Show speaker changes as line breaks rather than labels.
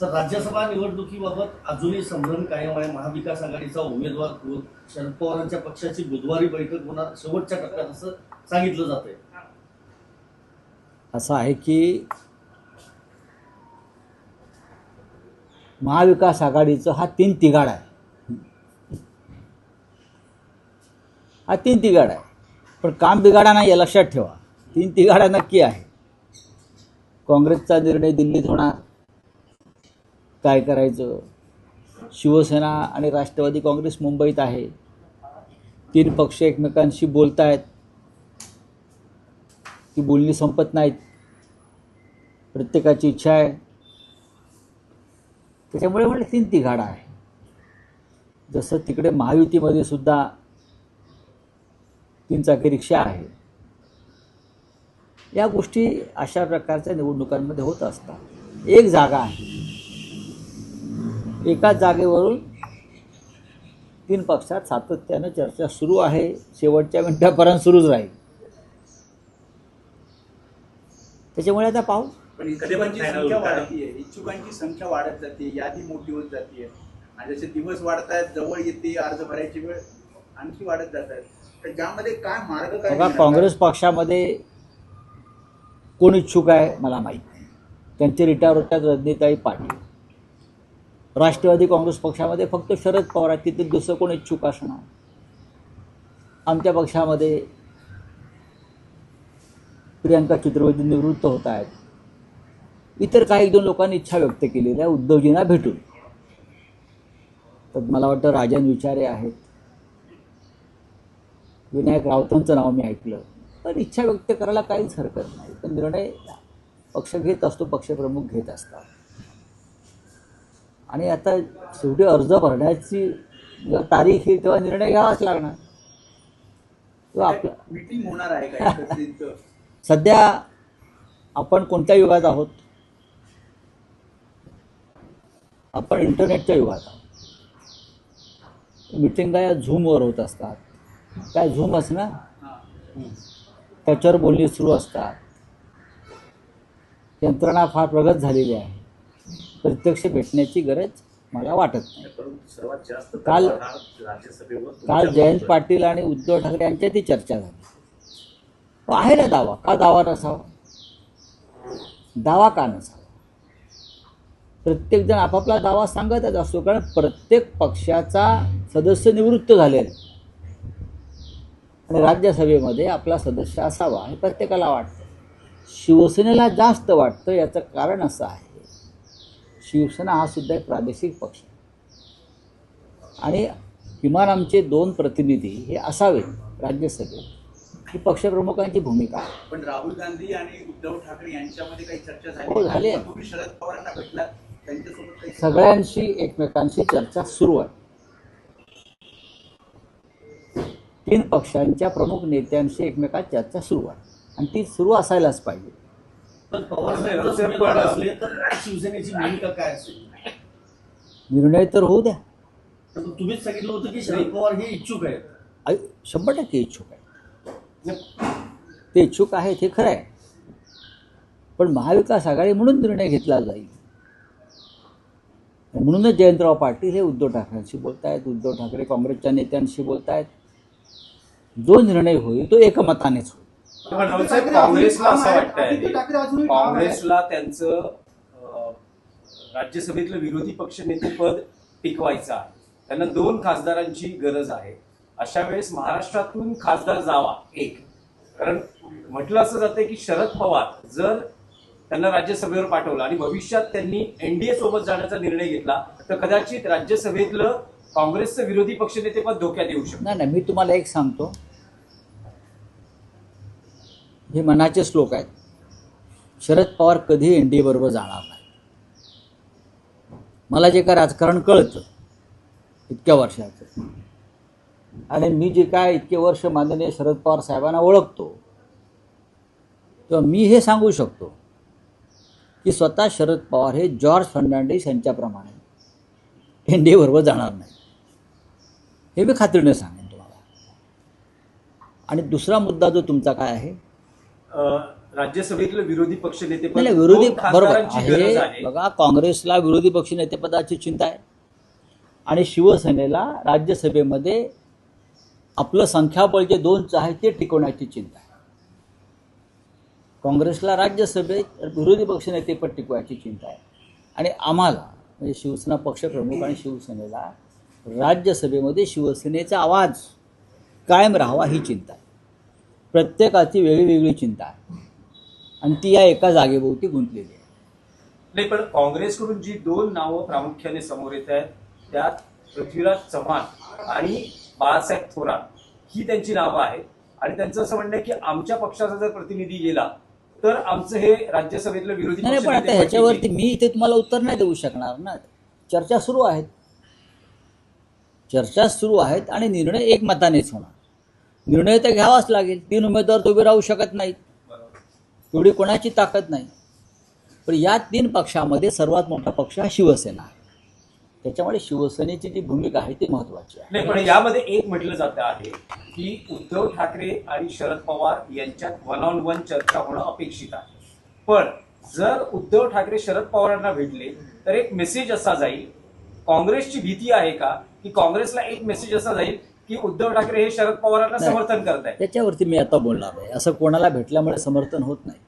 तर राज्यसभा निवडणुकीबाबत अजूनही संभ्रम कायम आहे. महाविकास आघाडीचा उमेदवार कोण, शरद पवारांच्या पक्षाची बुधवारी बैठक होणार शेवटच्या टप्प्यात असं सांगितलं जात आहे.
असं आहे की महाविकास आघाडीचं हा तीन तिघाड आहे. हा तीन तिघाड आहे, पण काम बिघाडा नाही हे लक्षात ठेवा. तीन तिघाडा नक्की आहे. काँग्रेसचा निर्णय दिल्लीत होणार, काय करायचं. शिवसेना आणि राष्ट्रवादी काँग्रेस मुंबईत आहे. तीन पक्ष एकमेकांशी बोलत आहेत, ती बोलणी संपत नाहीत. प्रत्येकाची इच्छा आहे, त्याच्यामुळे म्हणजे तीन तिघाडा आहे. जसं तिकडे महायुतीमध्ये सुद्धा तीन चाकी रिक्षा आहे. या गोष्टी अशा प्रकारच्या निवडणुकांमध्ये होत असतात. एक जागा आहे, एकाच जागेवरून तीन पक्षात सातत्यानं चर्चा सुरू आहे, शेवटच्या मिनिटापर्यंत सुरूच राहील. त्याच्यामुळे आता पाहू.
पण इच्छुकांची संख्या वाढतीये, इच्छुकांची संख्या वाढत जाते, यादी मोठी होत जाते आणि जसे दिवस वाढतायत, जवळ येते, अर्ज भरायची वेळ आणखी वाढत जात आहे. तर ज्यामध्ये काय मार्ग काय?
बघा, काँग्रेस पक्षामध्ये कोण इच्छुक आहे मला माहीत नाही. त्यांचे रिटायर होतात रजनीताई पाटील. राष्ट्रवादी काँग्रेस पक्षामध्ये फक्त शरद पवार आहेत, तिथे दुसरं कोण इच्छुक असणार. आमच्या पक्षामध्ये प्रियंका चित्रवर्ती निवृत्त होत आहेत. इतर काही दोन लोकांनी इच्छा व्यक्त केलेली आहे उद्धवजींना भेटून. तर मला वाटतं राजन विचारे आहेत, विनायक राऊतांचं नाव मी ऐकलं. पण इच्छा व्यक्त करायला काहीच हरकत नाही. पण निर्णय पक्ष घेत असतो, पक्षप्रमुख घेत असतात. आणि आता शेवटी अर्ज भरण्याची तारीख येईल तेव्हा निर्णय घ्यावाच लागणार. किंवा आपला
मीटिंग होणार आहे का एकत्रित?
सध्या आपण कोणत्या युगात आहोत? आपण इंटरनेटच्या युगात आहोत. मिटिंगा या झूमवर होत असतात. काय झूमच ना, त्याच्यावर बोलणी सुरू असतात. यंत्रणा फार प्रगत झालेली आहे. प्रत्यक्ष भेटण्याची गरज मला वाटत नाही. काल जयंत पाटील आणि उद्धव ठाकरे यांच्यातही चर्चा झाली. आहे ना दावा, का दावा नसावा? दावा का नसावा? प्रत्येकजण आपापला दावा सांगतच असतो, कारण प्रत्येक पक्षाचा सदस्य निवृत्त झालेला आणि राज्यसभेमध्ये आपला सदस्य असावा हे प्रत्येकाला वाटतं. शिवसेनेला जास्त वाटतं. याचं कारण असं आहे, शिवसेना हा सुद्धा एक प्रादेशिक पक्ष आहे आणि किमान आमचे 2 प्रतिनिधी हे असावेत राज्यसभेत, ही पक्षप्रमुखांची भूमिका आहे.
पण राहुल गांधी आणि उद्धव ठाकरे यांच्यामध्ये काही चर्चा
हो, झाली.
तुम्ही शरद पवारांना भेटला, त्यांच्यासोबत काही?
सगळ्यांशी एकमेकांशी चर्चा सुरू आहे. 3 पक्षांच्या प्रमुख नेत्यांशी एकमेकात चर्चा सुरू आहे आणि ती सुरू असायलाच पाहिजे.
पण पवार साहेब जर उमेदवार असले तर शिवसेनेची भूमिका काय असेल?
निर्णय तर होऊ द्या.
तर तुम्हीच सांगितलं होतं की शरद पवार हे इच्छुक आहेत.
100% इच्छुक आहे. ते इच्छुक आहेत हे खरं आहे, पण महाविकास आघाडी म्हणून निर्णय घेतला जाईल. म्हणूनच जयंतराव पाटील हे उद्धव ठाकरेंशी बोलत आहेत, उद्धव ठाकरे काँग्रेसच्या नेत्यांशी बोलत आहेत. जो निर्णय होईल तो एकमतानेच होईल.
काँग्रेसला असं वाटतंय, काँग्रेसला त्यांचं राज्यसभेतलं विरोधी पक्षनेतेपद टिकवायचं आहे. त्यांना 2 खासदारांची गरज आहे. अशा वेळेस महाराष्ट्रातून खासदार जावा एक, कारण म्हटलं असं जातंय की शरद पवार जर त्यांना राज्यसभेवर पाठवलं आणि भविष्यात त्यांनी एनडीए सोबत जाण्याचा निर्णय घेतला तर कदाचित राज्यसभेतलं काँग्रेसचं विरोधी पक्षनेतेपद धोक्यात येऊ शकतं.
नाही, मी तुम्हाला एक सांगतो, हे मनाचे श्लोक आहेत. शरद पवार कधी एनडीए बरोबर जाणार नाही. मला जे काय राजकारण कळतं इतक्या वर्षाचं, आणि मी जे काय इतके वर्ष माननीय शरद पवार साहेबांना ओळखतो, तेव्हा मी हे सांगू शकतो की स्वतः शरद पवार हे जॉर्ज फर्नांडिस यांच्याप्रमाणे एनडीए बरोबर जाणार नाही. हे मी खात्रीने सांगेन तुम्हाला. आणि दुसरा मुद्दा जो तुमचा काय आहे?
राज्यसभेतलं विरोधी पक्षनेते
नाही नाही, विरोधी बरोबर
खासदारांची गरज
आहे.
आहे.
बघा, काँग्रेसला विरोधी पक्षनेतेपदाची चिंता आहे आणि शिवसेनेला राज्यसभेमध्ये आपलं संख्याबळ जे 2 आहे ते टिकवण्याची चिंता आहे. काँग्रेसला राज्यसभेत विरोधी पक्षनेतेपद टिकवायची चिंता आहे आणि आम्हाला म्हणजे शिवसेना पक्षप्रमुख आणि शिवसेनेला राज्यसभेमध्ये शिवसेनेचा आवाज कायम राहावा ही चिंता आहे. प्रत्येकाची वेगळी चिंता आहे आणि ती या एका जागेभोवती गुंतलेली आहे.
नाही, पण काँग्रेसकडून जी 2 नावं प्रामुख्याने समोर येत आहेत त्यात पृथ्वीराज चव्हाण आणि बाळासाहेब थोरात ही त्यांची नावं आहेत आणि त्यांचं असं म्हणणं आहे की आमच्या पक्षाचा जर प्रतिनिधी गेला तर आमचं हे राज्यसभेतलं विरोधी
नाही पण आता
पक्षनेतेपद
ह्याच्यावरती मी इथे तुम्हाला उत्तर नाही देऊ शकणार ना. चर्चा सुरू आहेत आणि निर्णय एकमतानेच होणार. निर्णय तर घ्यावाच लागेल. 3 उमेदवार तर उभे राहू शकत नाहीत, तेवढी कोणाची ताकद नाही. पण या 3 पक्षामध्ये सर्वात मोठा पक्ष हा शिवसेना आहे. त्याच्यामुळे शिवसेनेची जी भूमिका आहे ती महत्वाची आहे.
नाही, पण यामध्ये एक म्हटलं जातं आहे की उद्धव ठाकरे आणि शरद पवार यांच्यात 1-on-1 चर्चा होणं अपेक्षित आहे. पण जर उद्धव ठाकरे शरद पवारांना भेटले तर एक मेसेज असा जाईल, काँग्रेसची भीती आहे का की काँग्रेसला एक मेसेज असा जाईल की उद्धव ठाकरे हे शरद पवारांना
नाही.
समर्थन करतायत?
त्याच्यावरती मी आता बोलणार आहे. असं कोणाला भेटल्यामुळे समर्थन होत नाही.